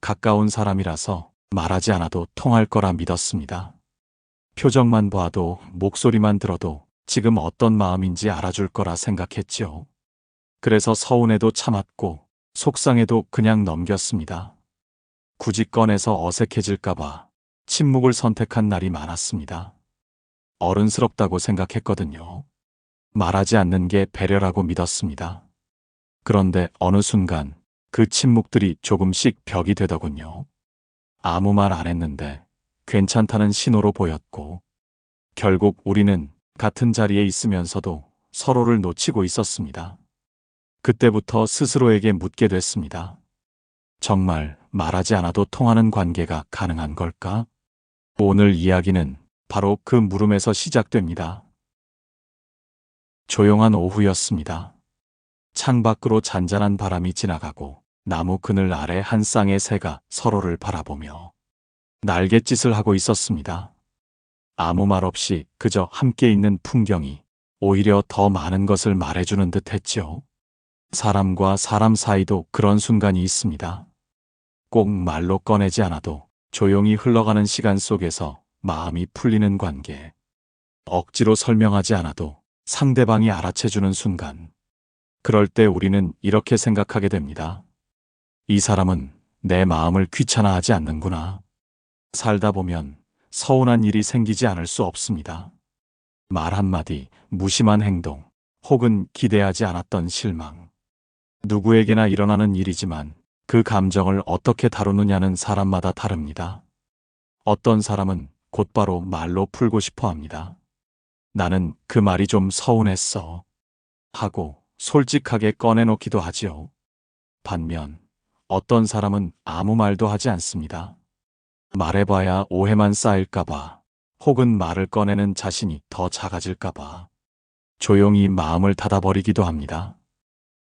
가까운 사람이라서 말하지 않아도 통할 거라 믿었습니다. 표정만 봐도 목소리만 들어도 지금 어떤 마음인지 알아줄 거라 생각했지요. 그래서 서운해도 참았고 속상해도 그냥 넘겼습니다. 굳이 꺼내서 어색해질까봐 침묵을 선택한 날이 많았습니다. 어른스럽다고 생각했거든요. 말하지 않는 게 배려라고 믿었습니다. 그런데 어느 순간 그 침묵들이 조금씩 벽이 되더군요. 아무 말 안 했는데 괜찮다는 신호로 보였고, 결국 우리는 같은 자리에 있으면서도 서로를 놓치고 있었습니다. 그때부터 스스로에게 묻게 됐습니다. 정말 말하지 않아도 통하는 관계가 가능한 걸까? 오늘 이야기는 바로 그 물음에서 시작됩니다. 조용한 오후였습니다. 창밖으로 잔잔한 바람이 지나가고 나무 그늘 아래 한 쌍의 새가 서로를 바라보며 날갯짓을 하고 있었습니다. 아무 말 없이 그저 함께 있는 풍경이 오히려 더 많은 것을 말해주는 듯 했죠. 사람과 사람 사이도 그런 순간이 있습니다. 꼭 말로 꺼내지 않아도 조용히 흘러가는 시간 속에서 마음이 풀리는 관계. 억지로 설명하지 않아도 상대방이 알아채주는 순간. 그럴 때 우리는 이렇게 생각하게 됩니다. 이 사람은 내 마음을 귀찮아하지 않는구나. 살다 보면 서운한 일이 생기지 않을 수 없습니다. 말 한마디, 무심한 행동, 혹은 기대하지 않았던 실망. 누구에게나 일어나는 일이지만 그 감정을 어떻게 다루느냐는 사람마다 다릅니다. 어떤 사람은 곧바로 말로 풀고 싶어 합니다. 나는 그 말이 좀 서운했어. 하고 솔직하게 꺼내놓기도 하지요. 반면 어떤 사람은 아무 말도 하지 않습니다. 말해봐야 오해만 쌓일까봐, 혹은 말을 꺼내는 자신이 더 작아질까봐 조용히 마음을 닫아버리기도 합니다.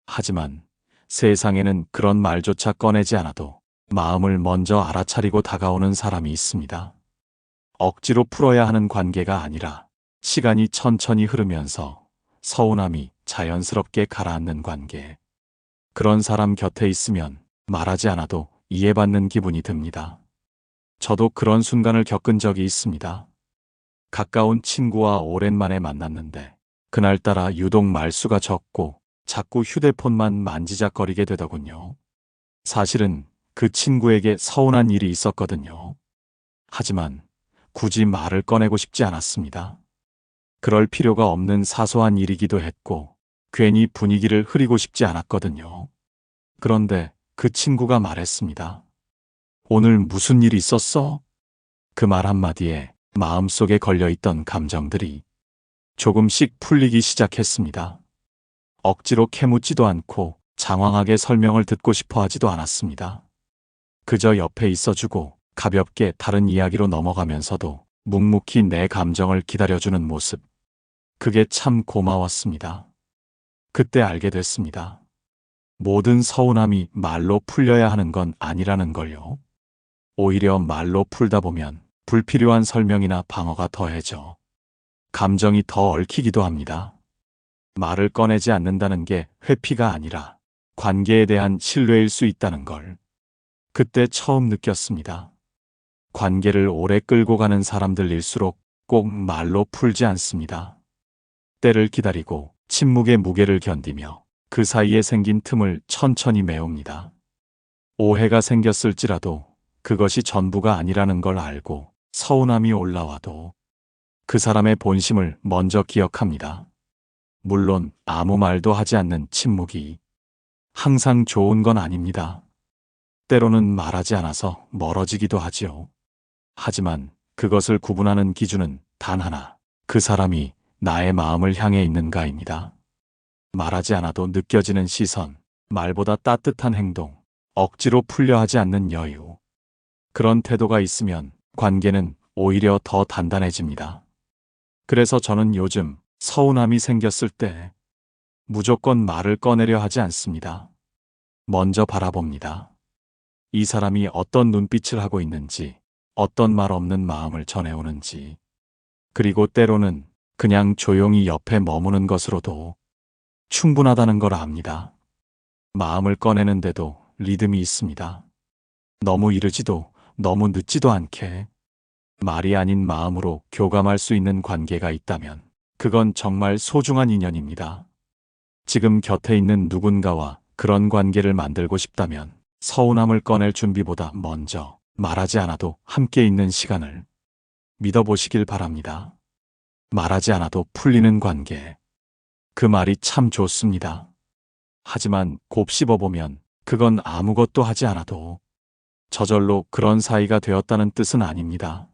하지만 세상에는 그런 말조차 꺼내지 않아도 마음을 먼저 알아차리고 다가오는 사람이 있습니다. 억지로 풀어야 하는 관계가 아니라 시간이 천천히 흐르면서 서운함이 자연스럽게 가라앉는 관계. 그런 사람 곁에 있으면 말하지 않아도 이해받는 기분이 듭니다. 저도 그런 순간을 겪은 적이 있습니다. 가까운 친구와 오랜만에 만났는데 그날따라 유독 말수가 적고 자꾸 휴대폰만 만지작거리게 되더군요. 사실은 그 친구에게 서운한 일이 있었거든요. 하지만 굳이 말을 꺼내고 싶지 않았습니다. 그럴 필요가 없는 사소한 일이기도 했고 괜히 분위기를 흐리고 싶지 않았거든요. 그런데 그 친구가 말했습니다. 오늘 무슨 일 있었어? 그 말 한마디에 마음속에 걸려있던 감정들이 조금씩 풀리기 시작했습니다. 억지로 캐묻지도 않고 장황하게 설명을 듣고 싶어 하지도 않았습니다. 그저 옆에 있어주고 가볍게 다른 이야기로 넘어가면서도 묵묵히 내 감정을 기다려주는 모습. 그게 참 고마웠습니다. 그때 알게 됐습니다. 모든 서운함이 말로 풀려야 하는 건 아니라는 걸요. 오히려 말로 풀다 보면 불필요한 설명이나 방어가 더해져 감정이 더 얽히기도 합니다. 말을 꺼내지 않는다는 게 회피가 아니라 관계에 대한 신뢰일 수 있다는 걸 그때 처음 느꼈습니다. 관계를 오래 끌고 가는 사람들일수록 꼭 말로 풀지 않습니다. 때를 기다리고 침묵의 무게를 견디며 그 사이에 생긴 틈을 천천히 메웁니다. 오해가 생겼을지라도 그것이 전부가 아니라는 걸 알고 서운함이 올라와도 그 사람의 본심을 먼저 기억합니다. 물론 아무 말도 하지 않는 침묵이 항상 좋은 건 아닙니다. 때로는 말하지 않아서 멀어지기도 하지요. 하지만 그것을 구분하는 기준은 단 하나, 그 사람이 나의 마음을 향해 있는가입니다. 말하지 않아도 느껴지는 시선, 말보다 따뜻한 행동, 억지로 풀려 하지 않는 여유. 그런 태도가 있으면 관계는 오히려 더 단단해집니다. 그래서 저는 요즘 서운함이 생겼을 때 무조건 말을 꺼내려 하지 않습니다. 먼저 바라봅니다. 이 사람이 어떤 눈빛을 하고 있는지, 어떤 말 없는 마음을 전해오는지, 그리고 때로는 그냥 조용히 옆에 머무는 것으로도 충분하다는 걸 압니다. 마음을 꺼내는데도 리듬이 있습니다. 너무 이르지도 너무 늦지도 않게 말이 아닌 마음으로 교감할 수 있는 관계가 있다면 그건 정말 소중한 인연입니다. 지금 곁에 있는 누군가와 그런 관계를 만들고 싶다면 서운함을 꺼낼 준비보다 먼저 말하지 않아도 함께 있는 시간을 믿어보시길 바랍니다. 말하지 않아도 풀리는 관계. 그 말이 참 좋습니다. 하지만 곱씹어보면 그건 아무것도 하지 않아도 저절로 그런 사이가 되었다는 뜻은 아닙니다.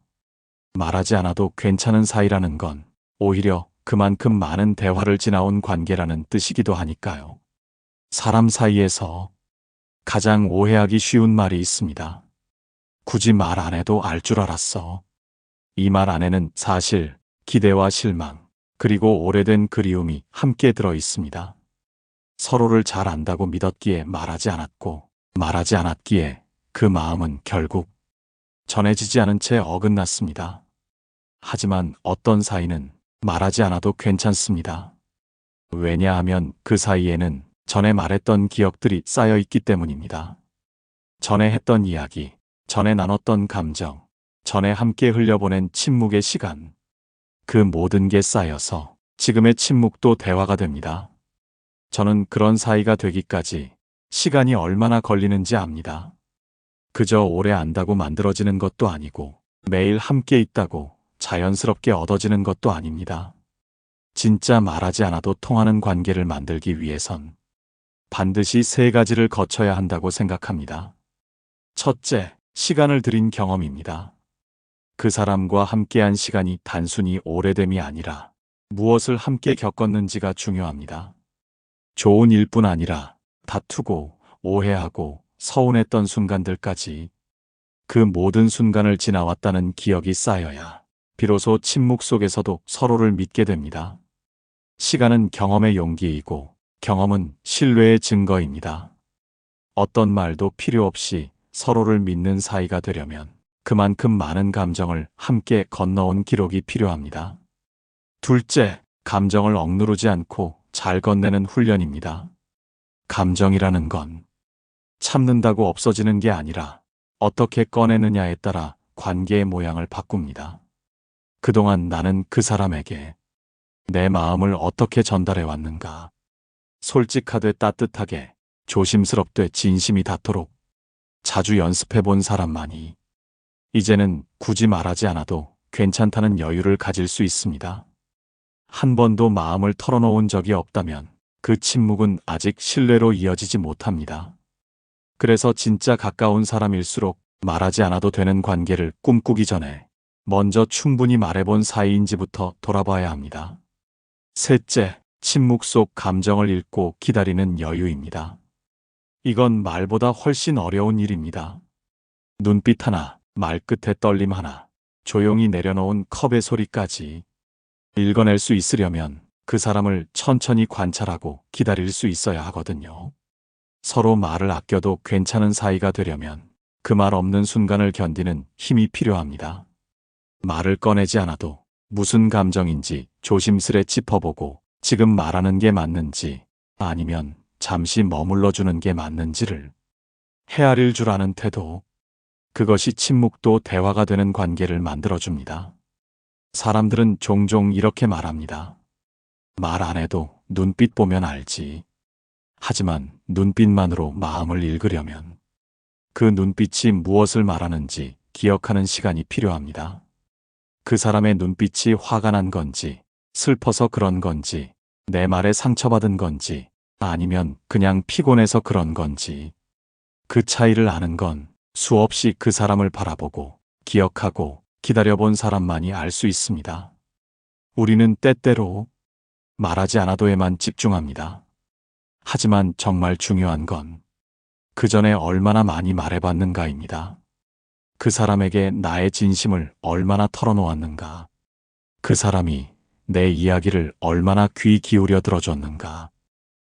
말하지 않아도 괜찮은 사이라는 건 오히려 그만큼 많은 대화를 지나온 관계라는 뜻이기도 하니까요. 사람 사이에서 가장 오해하기 쉬운 말이 있습니다. 굳이 말 안 해도 알 줄 알았어. 이 말 안에는 사실 기대와 실망, 그리고 오래된 그리움이 함께 들어 있습니다. 서로를 잘 안다고 믿었기에 말하지 않았고, 말하지 않았기에 그 마음은 결국 전해지지 않은 채 어긋났습니다. 하지만 어떤 사이는 말하지 않아도 괜찮습니다. 왜냐하면 그 사이에는 전에 말했던 기억들이 쌓여 있기 때문입니다. 전에 했던 이야기, 전에 나눴던 감정, 전에 함께 흘려보낸 침묵의 시간. 그 모든 게 쌓여서 지금의 침묵도 대화가 됩니다. 저는 그런 사이가 되기까지 시간이 얼마나 걸리는지 압니다. 그저 오래 안다고 만들어지는 것도 아니고 매일 함께 있다고 자연스럽게 얻어지는 것도 아닙니다. 진짜 말하지 않아도 통하는 관계를 만들기 위해선 반드시 세 가지를 거쳐야 한다고 생각합니다. 첫째, 시간을 들인 경험입니다. 그 사람과 함께한 시간이 단순히 오래됨이 아니라 무엇을 함께 겪었는지가 중요합니다. 좋은 일뿐 아니라 다투고 오해하고 서운했던 순간들까지 그 모든 순간을 지나왔다는 기억이 쌓여야 비로소 침묵 속에서도 서로를 믿게 됩니다. 시간은 경험의 용기이고 경험은 신뢰의 증거입니다. 어떤 말도 필요 없이 서로를 믿는 사이가 되려면 그만큼 많은 감정을 함께 건너온 기록이 필요합니다. 둘째, 감정을 억누르지 않고 잘 건네는 훈련입니다. 감정이라는 건 참는다고 없어지는 게 아니라 어떻게 꺼내느냐에 따라 관계의 모양을 바꿉니다. 그동안 나는 그 사람에게 내 마음을 어떻게 전달해 왔는가. 솔직하되 따뜻하게, 조심스럽되 진심이 닿도록 자주 연습해 본 사람만이 이제는 굳이 말하지 않아도 괜찮다는 여유를 가질 수 있습니다. 한 번도 마음을 털어놓은 적이 없다면 그 침묵은 아직 신뢰로 이어지지 못합니다. 그래서 진짜 가까운 사람일수록 말하지 않아도 되는 관계를 꿈꾸기 전에 먼저 충분히 말해본 사이인지부터 돌아봐야 합니다. 셋째, 침묵 속 감정을 읽고 기다리는 여유입니다. 이건 말보다 훨씬 어려운 일입니다. 눈빛 하나, 말끝의 떨림 하나, 조용히 내려놓은 컵의 소리까지 읽어낼 수 있으려면 그 사람을 천천히 관찰하고 기다릴 수 있어야 하거든요. 서로 말을 아껴도 괜찮은 사이가 되려면 그 말 없는 순간을 견디는 힘이 필요합니다. 말을 꺼내지 않아도 무슨 감정인지 조심스레 짚어보고 지금 말하는 게 맞는지 아니면 잠시 머물러주는 게 맞는지를 헤아릴 줄 아는 태도. 그것이 침묵도 대화가 되는 관계를 만들어줍니다. 사람들은 종종 이렇게 말합니다. 말 안 해도 눈빛 보면 알지. 하지만 눈빛만으로 마음을 읽으려면 그 눈빛이 무엇을 말하는지 기억하는 시간이 필요합니다. 그 사람의 눈빛이 화가 난 건지, 슬퍼서 그런 건지, 내 말에 상처받은 건지, 아니면 그냥 피곤해서 그런 건지. 그 차이를 아는 건 수없이 그 사람을 바라보고, 기억하고, 기다려본 사람만이 알 수 있습니다. 우리는 때때로 말하지 않아도에만 집중합니다. 하지만 정말 중요한 건 그 전에 얼마나 많이 말해봤는가입니다. 그 사람에게 나의 진심을 얼마나 털어놓았는가. 그 사람이 내 이야기를 얼마나 귀 기울여 들어줬는가.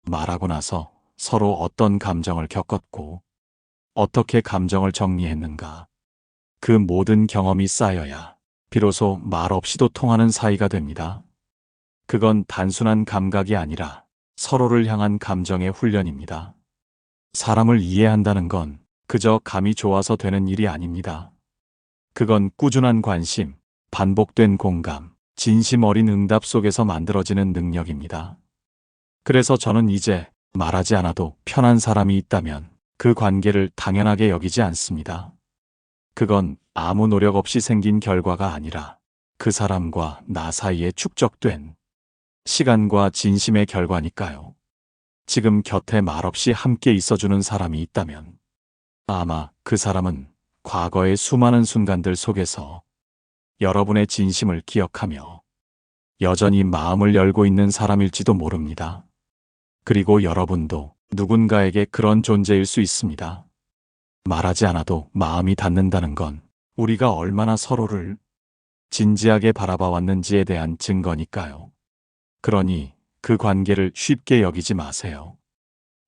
말하고 나서 서로 어떤 감정을 겪었고 어떻게 감정을 정리했는가. 그 모든 경험이 쌓여야 비로소 말 없이도 통하는 사이가 됩니다. 그건 단순한 감각이 아니라 서로를 향한 감정의 훈련입니다. 사람을 이해한다는 건 그저 감이 좋아서 되는 일이 아닙니다. 그건 꾸준한 관심, 반복된 공감, 진심 어린 응답 속에서 만들어지는 능력입니다. 그래서 저는 이제 말하지 않아도 편한 사람이 있다면 그 관계를 당연하게 여기지 않습니다. 그건 아무 노력 없이 생긴 결과가 아니라 그 사람과 나 사이에 축적된 시간과 진심의 결과니까요. 지금 곁에 말없이 함께 있어주는 사람이 있다면 아마 그 사람은 과거의 수많은 순간들 속에서 여러분의 진심을 기억하며 여전히 마음을 열고 있는 사람일지도 모릅니다. 그리고 여러분도 누군가에게 그런 존재일 수 있습니다. 말하지 않아도 마음이 닿는다는 건 우리가 얼마나 서로를 진지하게 바라봐 왔는지에 대한 증거니까요. 그러니 그 관계를 쉽게 여기지 마세요.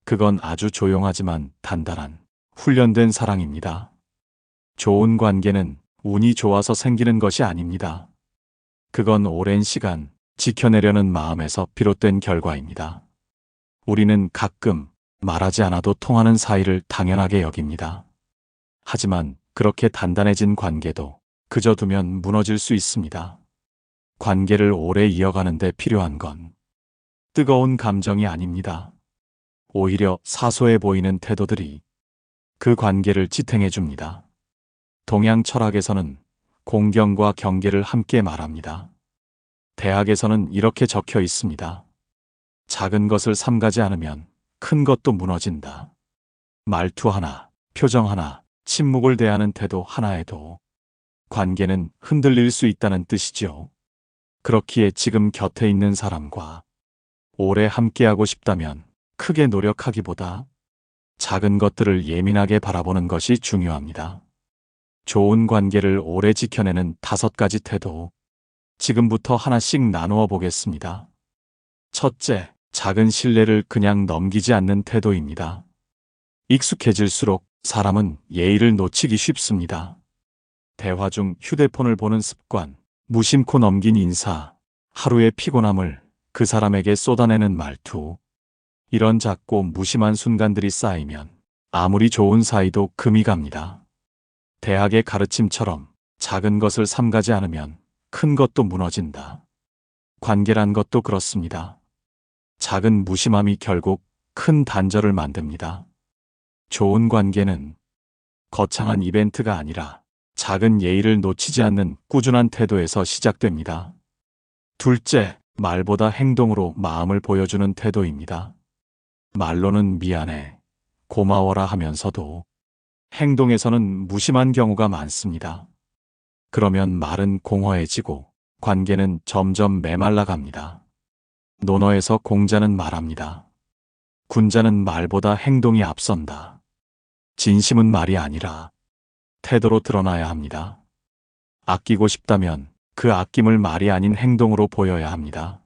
그건 아주 조용하지만 단단한 훈련된 사랑입니다. 좋은 관계는 운이 좋아서 생기는 것이 아닙니다. 그건 오랜 시간 지켜내려는 마음에서 비롯된 결과입니다. 우리는 가끔 말하지 않아도 통하는 사이를 당연하게 여깁니다. 하지만 그렇게 단단해진 관계도 그저 두면 무너질 수 있습니다. 관계를 오래 이어가는 데 필요한 건 뜨거운 감정이 아닙니다. 오히려 사소해 보이는 태도들이 그 관계를 지탱해 줍니다. 동양 철학에서는 공경과 경계를 함께 말합니다. 대학에서는 이렇게 적혀 있습니다. 작은 것을 삼가지 않으면 큰 것도 무너진다. 말투 하나, 표정 하나, 침묵을 대하는 태도 하나에도 관계는 흔들릴 수 있다는 뜻이죠. 그렇기에 지금 곁에 있는 사람과 오래 함께하고 싶다면 크게 노력하기보다 작은 것들을 예민하게 바라보는 것이 중요합니다. 좋은 관계를 오래 지켜내는 5가지 태도, 지금부터 하나씩 나누어 보겠습니다. 첫째, 작은 신뢰를 그냥 넘기지 않는 태도입니다. 익숙해질수록 사람은 예의를 놓치기 쉽습니다. 대화 중 휴대폰을 보는 습관, 무심코 넘긴 인사, 하루의 피곤함을 그 사람에게 쏟아내는 말투, 이런 작고 무심한 순간들이 쌓이면 아무리 좋은 사이도 금이 갑니다. 대학의 가르침처럼 작은 것을 삼가지 않으면 큰 것도 무너진다. 관계란 것도 그렇습니다. 작은 무심함이 결국 큰 단절을 만듭니다. 좋은 관계는 거창한 이벤트가 아니라 작은 예의를 놓치지 않는 꾸준한 태도에서 시작됩니다. 둘째, 말보다 행동으로 마음을 보여주는 태도입니다. 말로는 미안해, 고마워라 하면서도 행동에서는 무심한 경우가 많습니다. 그러면 말은 공허해지고 관계는 점점 메말라 갑니다. 논어에서 공자는 말합니다. 군자는 말보다 행동이 앞선다. 진심은 말이 아니라 태도로 드러나야 합니다. 아끼고 싶다면 그 아낌을 말이 아닌 행동으로 보여야 합니다.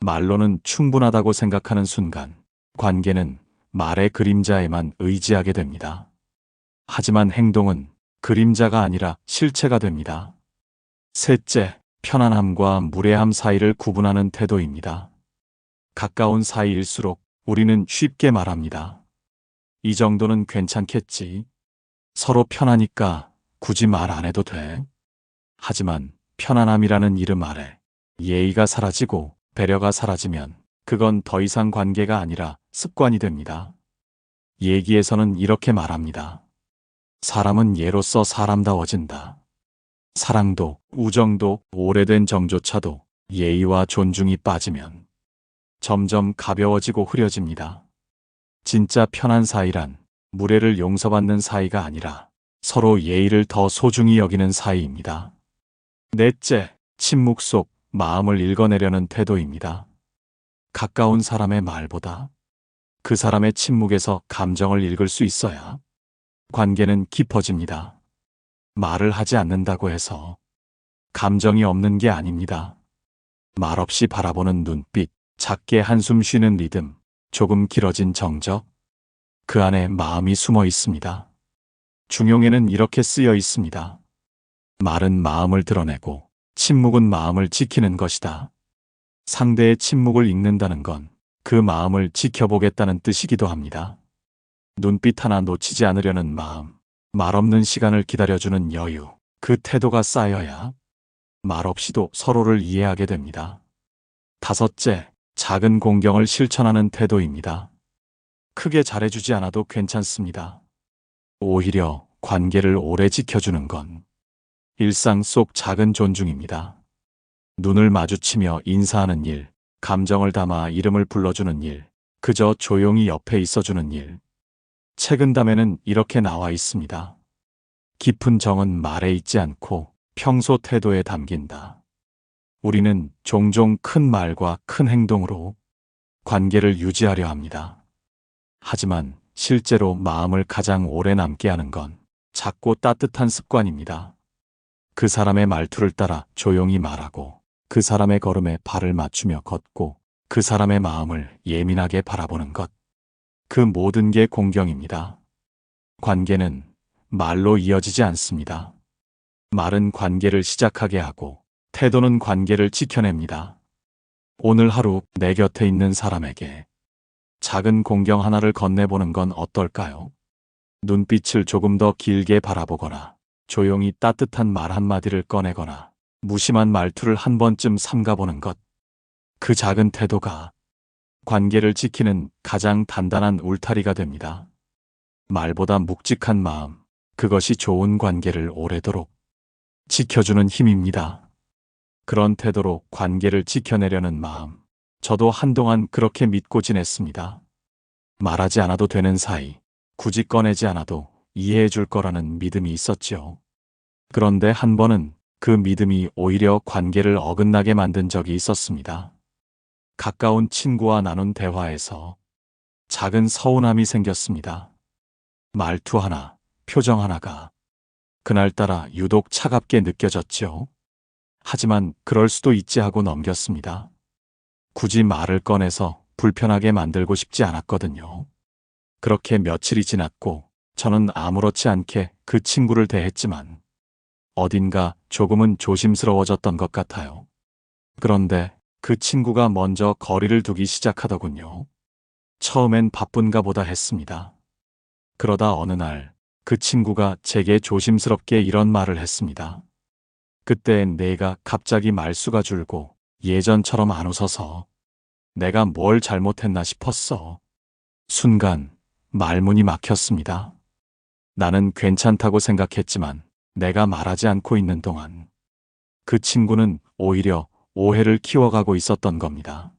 말로는 충분하다고 생각하는 순간 관계는 말의 그림자에만 의지하게 됩니다. 하지만 행동은 그림자가 아니라 실체가 됩니다. 셋째, 편안함과 무례함 사이를 구분하는 태도입니다. 가까운 사이일수록 우리는 쉽게 말합니다. 이 정도는 괜찮겠지. 서로 편하니까 굳이 말 안 해도 돼. 하지만 편안함이라는 이름 아래 예의가 사라지고 배려가 사라지면 그건 더 이상 관계가 아니라 습관이 됩니다. 얘기에서는 이렇게 말합니다. 사람은 예로써 사람다워진다. 사랑도 우정도 오래된 정조차도 예의와 존중이 빠지면 점점 가벼워지고 흐려집니다. 진짜 편한 사이란 무례를 용서받는 사이가 아니라 서로 예의를 더 소중히 여기는 사이입니다. 넷째, 침묵 속 마음을 읽어내려는 태도입니다. 가까운 사람의 말보다 그 사람의 침묵에서 감정을 읽을 수 있어야 관계는 깊어집니다. 말을 하지 않는다고 해서 감정이 없는 게 아닙니다. 말없이 바라보는 눈빛, 작게 한숨 쉬는 리듬, 조금 길어진 정적, 그 안에 마음이 숨어 있습니다. 중용에는 이렇게 쓰여 있습니다. 말은 마음을 드러내고 침묵은 마음을 지키는 것이다. 상대의 침묵을 읽는다는 건 그 마음을 지켜보겠다는 뜻이기도 합니다. 눈빛 하나 놓치지 않으려는 마음, 말없는 시간을 기다려주는 여유, 그 태도가 쌓여야 말없이도 서로를 이해하게 됩니다. 다섯째, 작은 공경을 실천하는 태도입니다. 크게 잘해주지 않아도 괜찮습니다. 오히려 관계를 오래 지켜주는 건 일상 속 작은 존중입니다. 눈을 마주치며 인사하는 일, 감정을 담아 이름을 불러주는 일, 그저 조용히 옆에 있어주는 일. 책은담에는 이렇게 나와 있습니다. 깊은 정은 말에 있지 않고 평소 태도에 담긴다. 우리는 종종 큰 말과 큰 행동으로 관계를 유지하려 합니다. 하지만 실제로 마음을 가장 오래 남게 하는 건 작고 따뜻한 습관입니다. 그 사람의 말투를 따라 조용히 말하고, 그 사람의 걸음에 발을 맞추며 걷고, 그 사람의 마음을 예민하게 바라보는 것. 그 모든 게 공경입니다. 관계는 말로 이어지지 않습니다. 말은 관계를 시작하게 하고, 태도는 관계를 지켜냅니다. 오늘 하루 내 곁에 있는 사람에게 작은 공경 하나를 건네보는 건 어떨까요? 눈빛을 조금 더 길게 바라보거나, 조용히 따뜻한 말 한마디를 꺼내거나, 무심한 말투를 한 번쯤 삼가보는 것. 그 작은 태도가 관계를 지키는 가장 단단한 울타리가 됩니다. 말보다 묵직한 마음, 그것이 좋은 관계를 오래도록 지켜주는 힘입니다. 그런 태도로 관계를 지켜내려는 마음, 저도 한동안 그렇게 믿고 지냈습니다. 말하지 않아도 되는 사이, 굳이 꺼내지 않아도 이해해 줄 거라는 믿음이 있었지요. 그런데 한 번은 그 믿음이 오히려 관계를 어긋나게 만든 적이 있었습니다. 가까운 친구와 나눈 대화에서 작은 서운함이 생겼습니다. 말투 하나, 표정 하나가 그날따라 유독 차갑게 느껴졌지요. 하지만 그럴 수도 있지 하고 넘겼습니다. 굳이 말을 꺼내서 불편하게 만들고 싶지 않았거든요. 그렇게 며칠이 지났고 저는 아무렇지 않게 그 친구를 대했지만 어딘가 조금은 조심스러워졌던 것 같아요. 그런데 그 친구가 먼저 거리를 두기 시작하더군요. 처음엔 바쁜가 보다 했습니다. 그러다 어느 날 그 친구가 제게 조심스럽게 이런 말을 했습니다. 그땐 내가 갑자기 말수가 줄고 예전처럼 안 웃어서 내가 뭘 잘못했나 싶었어. 순간 말문이 막혔습니다. 나는 괜찮다고 생각했지만 내가 말하지 않고 있는 동안 그 친구는 오히려 오해를 키워가고 있었던 겁니다.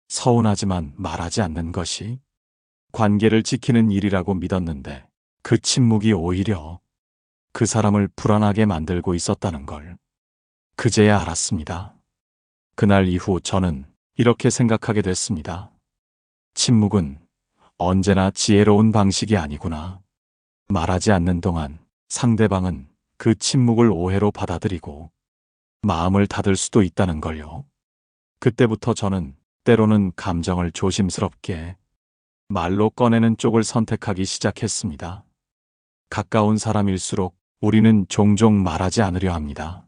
서운하지만 말하지 않는 것이 관계를 지키는 일이라고 믿었는데 그 침묵이 오히려 그 사람을 불안하게 만들고 있었다는 걸 그제야 알았습니다. 그날 이후 저는 이렇게 생각하게 됐습니다. 침묵은 언제나 지혜로운 방식이 아니구나. 말하지 않는 동안 상대방은 그 침묵을 오해로 받아들이고 마음을 닫을 수도 있다는 걸요. 그때부터 저는 때로는 감정을 조심스럽게 말로 꺼내는 쪽을 선택하기 시작했습니다. 가까운 사람일수록 우리는 종종 말하지 않으려 합니다.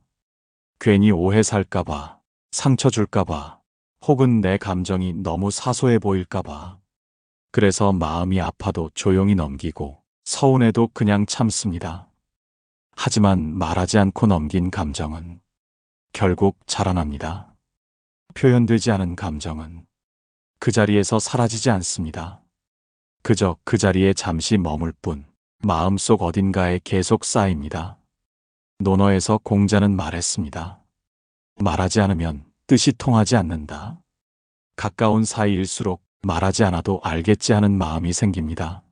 괜히 오해 살까봐, 상처 줄까봐, 혹은 내 감정이 너무 사소해 보일까봐. 그래서 마음이 아파도 조용히 넘기고 서운해도 그냥 참습니다. 하지만 말하지 않고 넘긴 감정은 결국 자라납니다. 표현되지 않은 감정은 그 자리에서 사라지지 않습니다. 그저 그 자리에 잠시 머물 뿐 마음속 어딘가에 계속 쌓입니다. 논어에서 공자는 말했습니다. 말하지 않으면 뜻이 통하지 않는다. 가까운 사이일수록 말하지 않아도 알겠지 하는 마음이 생깁니다.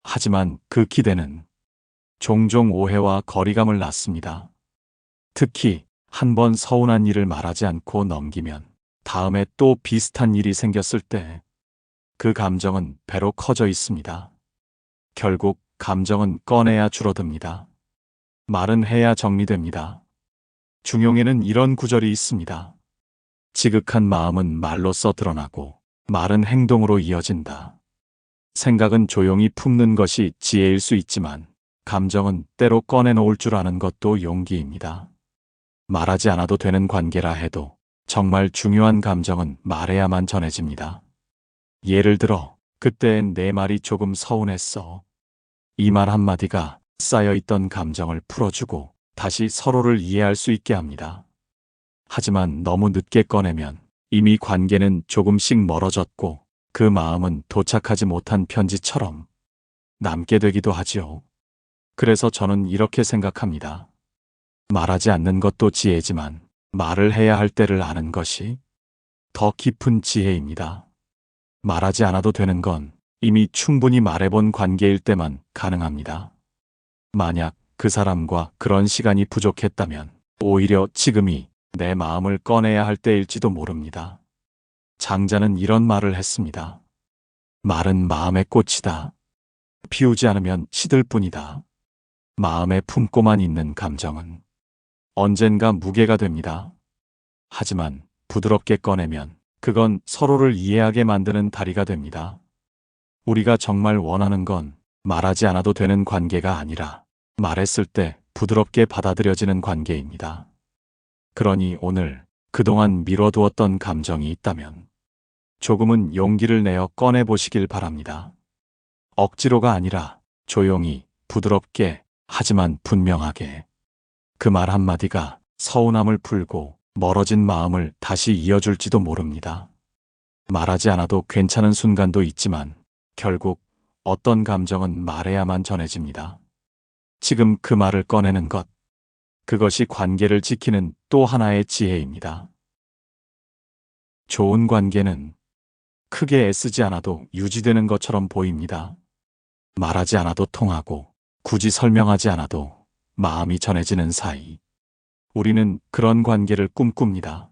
하지만 그 기대는 종종 오해와 거리감을 낳습니다. 특히 한 번 서운한 일을 말하지 않고 넘기면 다음에 또 비슷한 일이 생겼을 때 그 감정은 배로 커져 있습니다. 결국 감정은 꺼내야 줄어듭니다. 말은 해야 정리됩니다. 중용에는 이런 구절이 있습니다. 지극한 마음은 말로써 드러나고 말은 행동으로 이어진다. 생각은 조용히 품는 것이 지혜일 수 있지만 감정은 때로 꺼내놓을 줄 아는 것도 용기입니다. 말하지 않아도 되는 관계라 해도 정말 중요한 감정은 말해야만 전해집니다. 예를 들어 그땐 내 말이 조금 서운했어. 이 말 한마디가 쌓여있던 감정을 풀어주고 다시 서로를 이해할 수 있게 합니다. 하지만 너무 늦게 꺼내면 이미 관계는 조금씩 멀어졌고 그 마음은 도착하지 못한 편지처럼 남게 되기도 하지요. 그래서 저는 이렇게 생각합니다. 말하지 않는 것도 지혜지만 말을 해야 할 때를 아는 것이 더 깊은 지혜입니다. 말하지 않아도 되는 건 이미 충분히 말해본 관계일 때만 가능합니다. 만약 그 사람과 그런 시간이 부족했다면 오히려 지금이 내 마음을 꺼내야 할 때일지도 모릅니다. 장자는 이런 말을 했습니다. 말은 마음의 꽃이다. 피우지 않으면 시들 뿐이다. 마음에 품고만 있는 감정은 언젠가 무게가 됩니다. 하지만 부드럽게 꺼내면 그건 서로를 이해하게 만드는 다리가 됩니다. 우리가 정말 원하는 건 말하지 않아도 되는 관계가 아니라 말했을 때 부드럽게 받아들여지는 관계입니다. 그러니 오늘 그동안 미뤄두었던 감정이 있다면 조금은 용기를 내어 꺼내보시길 바랍니다. 억지로가 아니라 조용히, 부드럽게, 하지만 분명하게. 그 말 한마디가 서운함을 풀고 멀어진 마음을 다시 이어줄지도 모릅니다. 말하지 않아도 괜찮은 순간도 있지만 결국 어떤 감정은 말해야만 전해집니다. 지금 그 말을 꺼내는 것, 그것이 관계를 지키는 또 하나의 지혜입니다. 좋은 관계는 크게 애쓰지 않아도 유지되는 것처럼 보입니다. 말하지 않아도 통하고 굳이 설명하지 않아도 마음이 전해지는 사이. 우리는 그런 관계를 꿈꿉니다.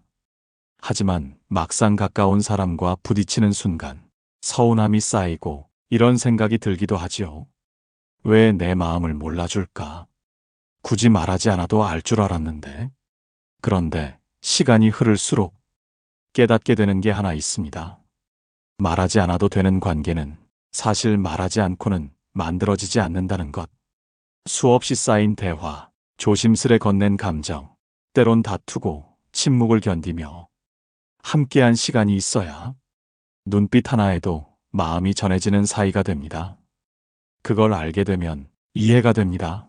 하지만 막상 가까운 사람과 부딪히는 순간 서운함이 쌓이고 이런 생각이 들기도 하지요. 왜 내 마음을 몰라줄까? 굳이 말하지 않아도 알 줄 알았는데. 그런데 시간이 흐를수록 깨닫게 되는 게 하나 있습니다. 말하지 않아도 되는 관계는 사실 말하지 않고는 만들어지지 않는다는 것. 수없이 쌓인 대화, 조심스레 건넨 감정, 때론 다투고 침묵을 견디며 함께한 시간이 있어야 눈빛 하나에도 마음이 전해지는 사이가 됩니다. 그걸 알게 되면 이해가 됩니다.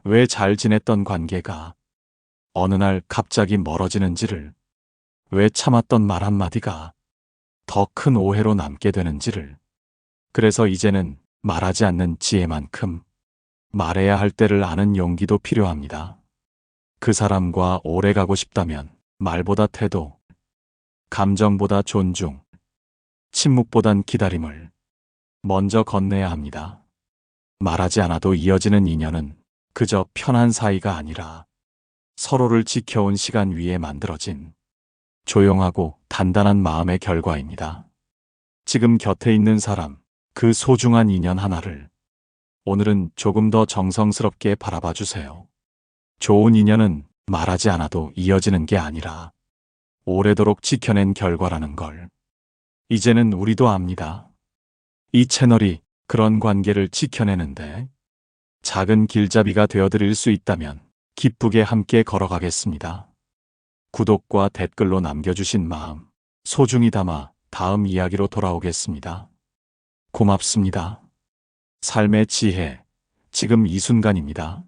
왜 잘 지냈던 관계가 어느 날 갑자기 멀어지는지를, 왜 참았던 말 한마디가 더 큰 오해로 남게 되는지를. 그래서 이제는 말하지 않는 지혜만큼 말해야 할 때를 아는 용기도 필요합니다. 그 사람과 오래 가고 싶다면 말보다 태도, 감정보다 존중, 침묵보단 기다림을 먼저 건네야 합니다. 말하지 않아도 이어지는 인연은 그저 편한 사이가 아니라 서로를 지켜온 시간 위에 만들어진 조용하고 단단한 마음의 결과입니다. 지금 곁에 있는 사람, 그 소중한 인연 하나를 오늘은 조금 더 정성스럽게 바라봐 주세요. 좋은 인연은 말하지 않아도 이어지는 게 아니라 오래도록 지켜낸 결과라는 걸 이제는 우리도 압니다. 이 채널이 그런 관계를 지켜내는데 작은 길잡이가 되어드릴 수 있다면 기쁘게 함께 걸어가겠습니다. 구독과 댓글로 남겨주신 마음 소중히 담아 다음 이야기로 돌아오겠습니다. 고맙습니다. 삶의 지혜, 지금 이 순간입니다.